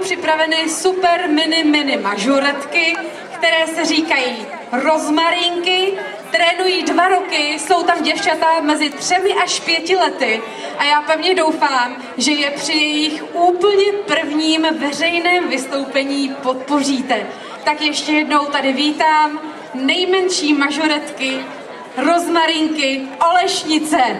připraveny super mini mažoretky, které se říkají rozmarínky, trénují 2 roky, jsou tam děvčata mezi 3 až 5 lety a já pevně doufám, že je při jejich úplně prvním veřejném vystoupení podpoříte. Tak ještě jednou tady vítám nejmenší mažoretky, rozmarínky Olešnice.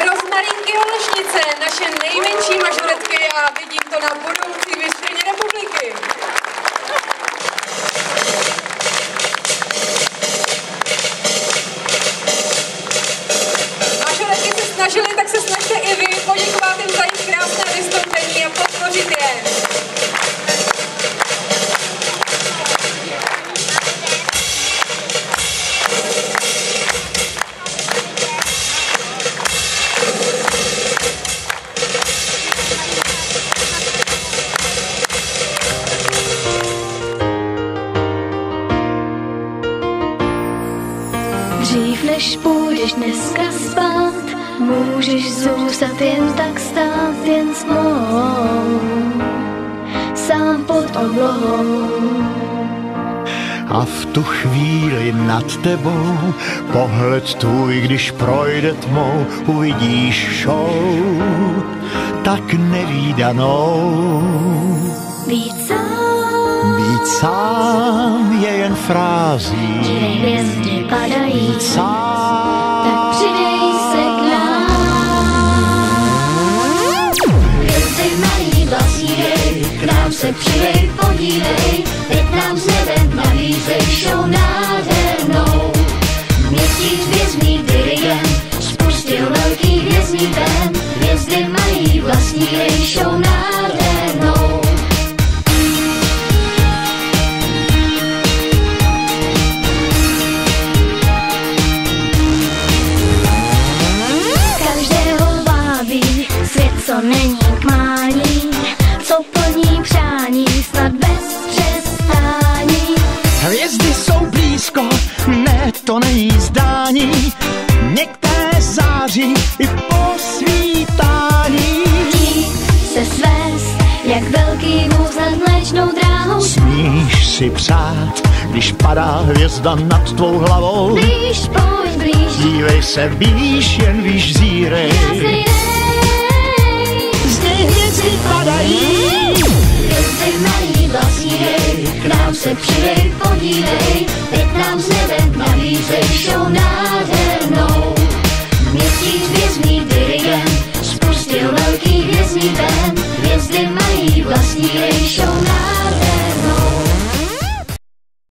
Rozmarínky Olešnice, naše nejmenší mažoretky a vidím to na budoucí mistryni republiky. Mažoretky se snažily, tak se snažte i vy poděkovat jim za jejich krásné vystoupení a podpořit je. Dřív než půjdeš dneska spát, můžeš zůstat jen tak stát, jen s mou, sám pod oblohou. A v tu chvíli nad tebou pohled tvůj, když projde tmou, uvidíš show tak nevídanou. Být sám je jen frází, hvězdy padají, být sám, tak přidej se k nám. Hvězdy mají vlastní, k nám se přidej, podívej, teď nám s nebem nabízej show nádhernou. Měsíc hvězdný dirigent spustil velký hvězdný band, hvězdy mají vlastní show nádhernou. Svět, co není k mání, co plní přání, snad bez přestání. si přát, když padá hvězda nad tvou hlavou. Blíž, pojď blíž, Dívej se blíž, jen víš zírej. Zde hvězdy padají. hvězdy mají vlastní dej, k nám se přidej, podívej, teď nám s nebem nabízej show nádhernou. Měsíc hvězdný dirigent spustil velký hvězdný band, hvězdy mají vlastní dej, show